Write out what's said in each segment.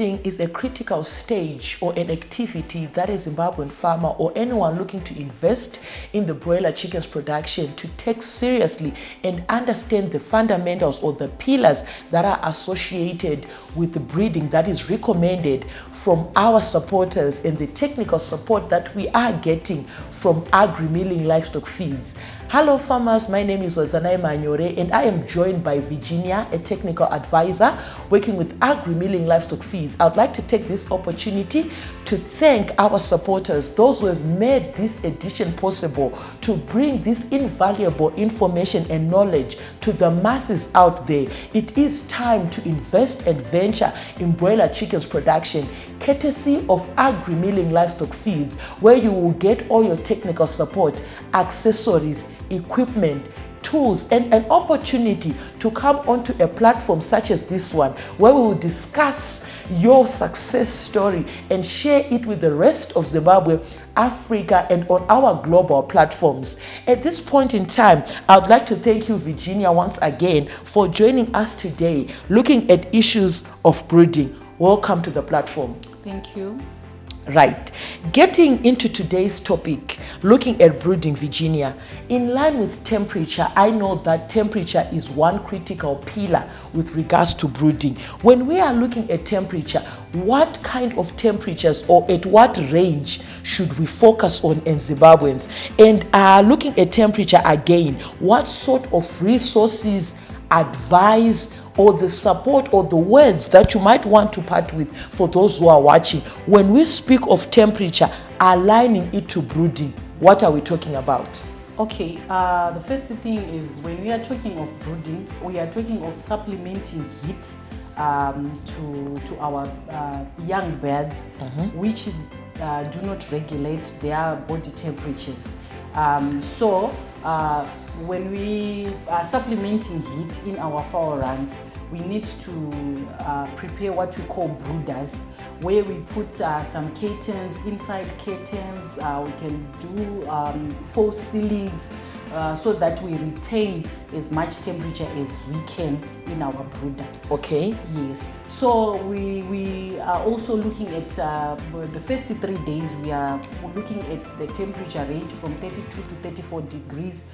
brooding is a critical stage or an activity that a Zimbabwean farmer or anyone looking to invest in the broiler chickens production to take seriously and understand the fundamentals or the pillars that are associated with the breeding that is recommended from our supporters and the technical support that we are getting from Agrimilling livestock feeds. Hello farmers, my name is Ozanai Manyore and I am joined by Virginia, a technical advisor working with Agrimilling livestock feeds. I would like to take this opportunity to thank our supporters, those who have made this edition possible to bring this invaluable information and knowledge to the masses out there. It is time to invest and venture in broiler chickens production, courtesy of Agrimilling livestock feeds, where you will get all your technical support, accessories, equipment, tools, and an opportunity to come onto a platform such as this one, where we will discuss your success story and share it with the rest of Zimbabwe, Africa, and on our global platforms. At this point in time, I would like to thank you, Virginia, once again for joining us today, looking at issues of brooding. Welcome to the platform. Thank you. Right. Getting into today's topic, looking at brooding, Virginia, in line with temperature, I know that temperature is one critical pillar with regards to brooding. When we are looking at temperature, what kind of temperatures or at what range should we focus on as Zimbabweans? And looking at temperature again, what sort of resources, advice, or the support or the words that you might want to part with for those who are watching? When we speak of temperature, aligning it to brooding, what are we talking about? Okay, the first thing is when we are talking of brooding, we are talking of supplementing heat to our young birds, which do not regulate their body temperatures. When we are supplementing heat in our fowl runs, we need to prepare what we call brooders, where we put some curtains, inside curtains. We can do false ceilings so that we retain as much temperature as we can in our brooder. Okay. Yes. So we are also looking at the first 3 days. We are looking at the temperature range from 32 to 34 degrees,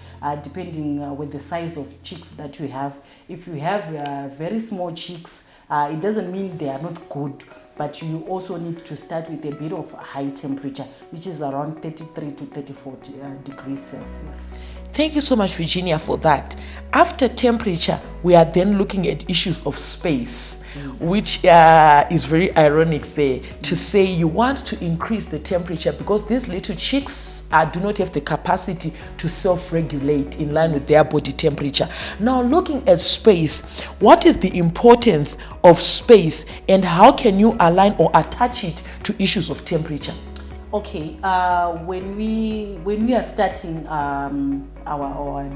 depending with the size of chicks that we have. If you have very small chicks, it doesn't mean they are not good, but you also need to start with a bit of high temperature, which is around 33 to 34 degrees Celsius. Thank you so much, Virginia, for that. After temperature, we are then looking at issues of space, which is very ironic there to say you want to increase the temperature because these little chicks do not have the capacity to self-regulate in line with their body temperature. Now, looking at space, what is the importance of space and how can you align or attach it to issues of temperature? Okay, when we are starting our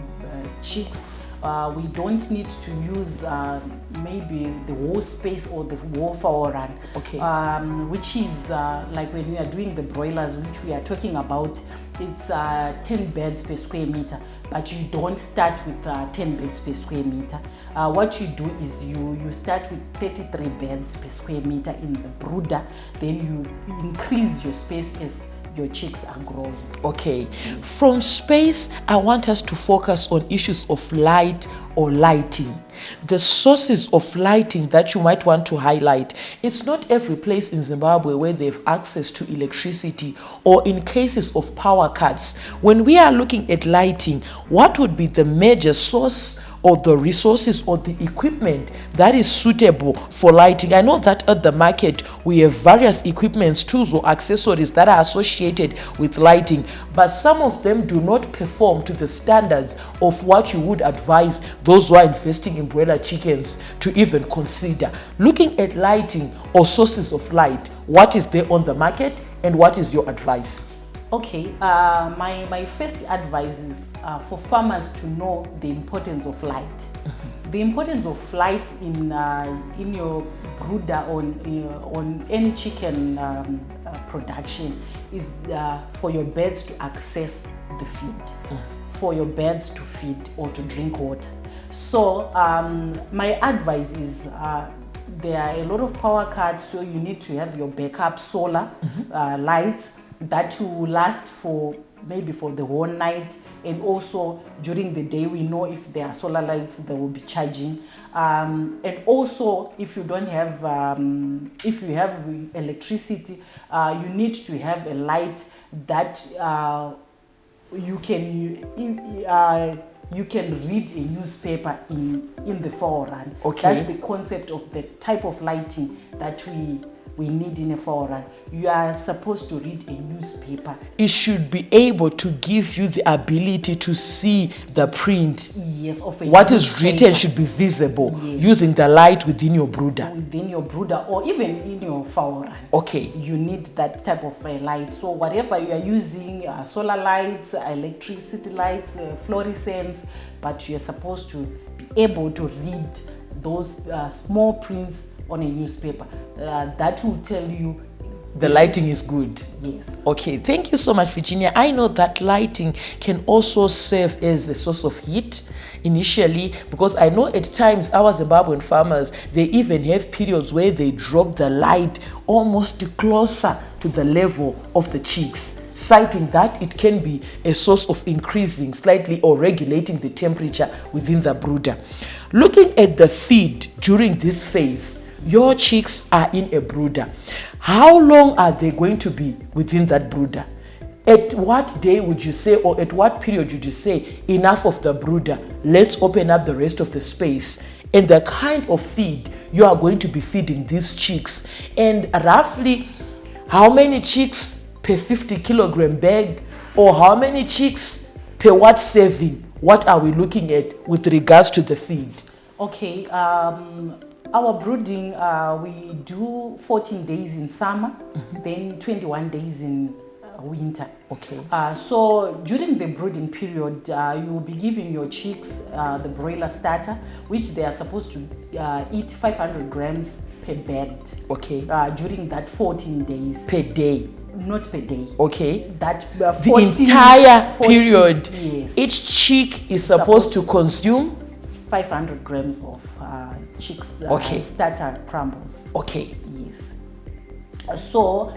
chicks, we don't need to use maybe the whole space or the whole fowl run. Okay. Which is like when we are doing the broilers, which we are talking about, it's 10 beds per square meter. But you don't start with 10 beds per square meter. What you do is you start with 33 beds per square meter in the brooder, then you increase your space as your chicks are growing. Okay. From space, I want us to focus on issues of light or lighting. The sources of lighting that you might want to highlight. It's not every place in Zimbabwe where they have access to electricity or in cases of power cuts. When we are looking at lighting, what would be the major source or the resources or the equipment that is suitable for lighting? I know that at the market we have various equipments, tools or accessories that are associated with lighting, but some of them do not perform to the standards of what you would advise those who are investing in broiler chickens to even consider. Looking at lighting or sources of light, what is there on the market and what is your advice? Okay, my first advice is for farmers to know the importance of light. The importance of light in your brooder on any chicken production is for your birds to access the feed, for your birds to feed or to drink water. So my advice is there are a lot of power cuts, so you need to have your backup solar lights that will last for maybe for the whole night, and also during the day we know if there are solar lights they will be charging, and also if you don't have if you have electricity, you need to have a light that you can read a newspaper in the forerun. Okay. That's the concept of the type of lighting that we need in a forerun. You are supposed to read a newspaper. It should be able to give you the ability to see the print. Yes, of a What is newspaper. written should be visible, Yes. using the light within your brooder. Within your brooder or even in your forerun. Okay. You need that type of light. So whatever you are using, solar lights, electricity lights, fluorescents, but you are supposed to be able to read those small prints on a newspaper. That will tell you The lighting is good. yes. Okay, thank you so much, Virginia. I know that lighting can also serve as a source of heat initially, because I know at times our Zimbabwean farmers, they even have periods where they drop the light almost closer to the level of the chicks, citing that it can be a source of increasing slightly or regulating the temperature within the brooder. Looking at the feed during this phase, your chicks are in a brooder. How long are they going to be within that brooder? At what day would you say, or at what period would you say, enough of the brooder, let's open up the rest of the space? And the kind of feed you are going to be feeding these chicks, and roughly how many chicks per 50 kilogram bag, or how many chicks per what serving? What are we looking at with regards to the feed? Okay, our brooding, we do 14 days in summer, then 21 days in winter. Okay. So during the brooding period, you will be giving your chicks the broiler starter, which they are supposed to eat 500 grams per bed. Okay. During that 14 days. Per day. Not per day. Okay. That The 14 entire 14 period, yes. each chick is supposed to consume. 500 grams of chicks Okay. starter crumbles. Okay. Yes. So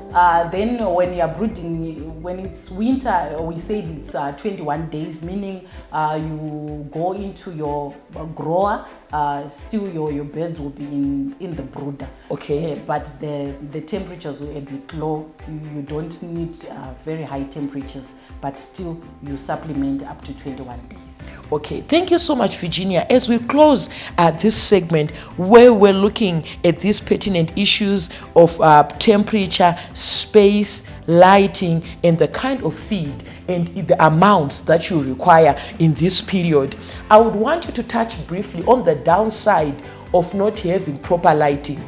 then when you are brooding, when it's winter, we said it's 21 days, meaning you go into your grower, still your birds will be in the brooder. Okay. But the temperatures will be a bit low. You don't need very high temperatures, but still you supplement up to 21 days. Okay, thank you so much, Virginia. As we close this segment where we're looking at these pertinent issues of temperature, space, lighting, and the kind of feed and the amounts that you require in this period, I would want you to touch briefly on the downside of not having proper lighting.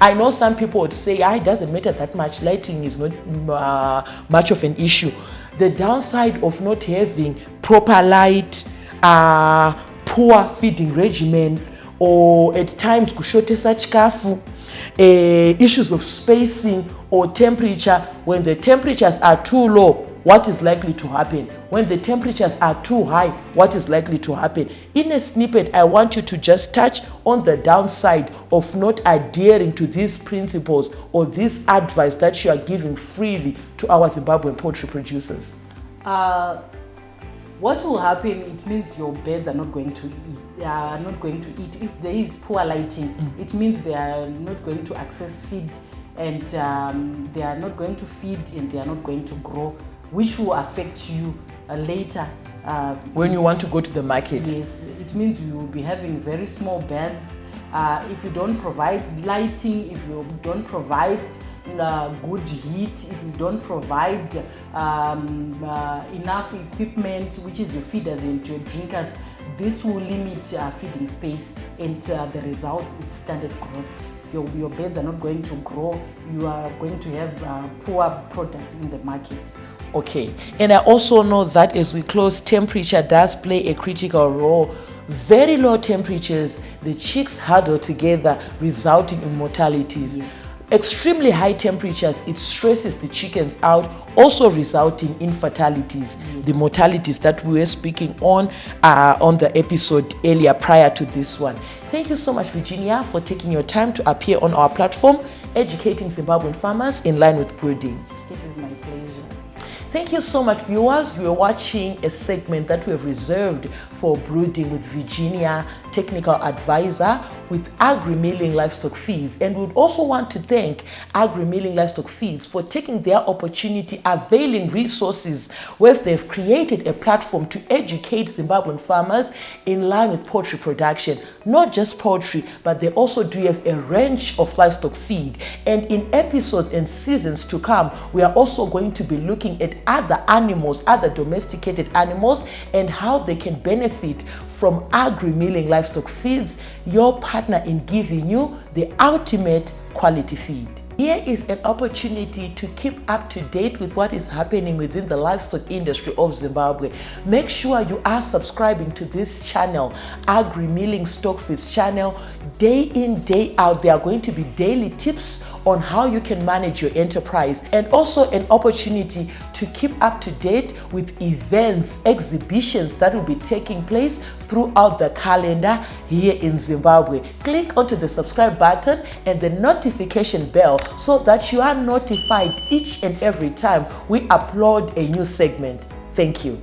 I know some people would say, it doesn't matter that much, lighting is not much of an issue. The downside of not having proper light, poor feeding regimen, or at times kushotesa chikafu, issues of spacing or temperature. When the temperatures are too low, what is likely to happen? When the temperatures are too high, what is likely to happen? In a snippet, I want you to just touch on the downside of not adhering to these principles or this advice that you are giving freely to our Zimbabwean poultry producers. What will happen? It means your birds are not going to eat. If there is poor lighting, it means they are not going to access feed, and they are not going to feed, and they are not going to grow, which will affect you later. When you want to go to the market. Yes, it means you will be having very small birds. If you don't provide lighting, if you don't provide good heat, if you don't provide enough equipment, which is your feeders and your drinkers, this will limit feeding space, and the result is standard growth. Your birds are not going to grow. You are going to have poor product in the market. Okay, and I also know that as we close, temperature does play a critical role. Very low temperatures, the chicks huddle together, resulting in mortalities. Yes. Extremely high temperatures, it stresses the chickens out, also resulting in fatalities, the mortalities that we were speaking on the episode earlier prior to this one. Thank you so much, Virginia, for taking your time to appear on our platform, educating Zimbabwean farmers in line with brooding. It is my pleasure. Thank you so much, viewers. We are watching a segment that we have reserved for brooding with Virginia, technical advisor with Agrimilling Livestock Feeds. And we would also want to thank Agrimilling Livestock Feeds for taking their opportunity, availing resources where they've created a platform to educate Zimbabwean farmers in line with poultry production. Not just poultry, but they also do have a range of livestock feed. And in episodes and seasons to come, we are also going to be looking at other animals, other domesticated animals, and how they can benefit from Agrimilling Livestock Feeds, your partner in giving you the ultimate quality feed. Here is an opportunity to keep up to date with what is happening within the livestock industry of Zimbabwe. Make sure you are subscribing to this channel, Agrimilling Stock Feeds channel. Day in, day out, there are going to be daily tips on how you can manage your enterprise, and also an opportunity to keep up to date with events, exhibitions that will be taking place throughout the calendar here in Zimbabwe. Click onto the subscribe button and the notification bell so that you are notified each and every time we upload a new segment. Thank you.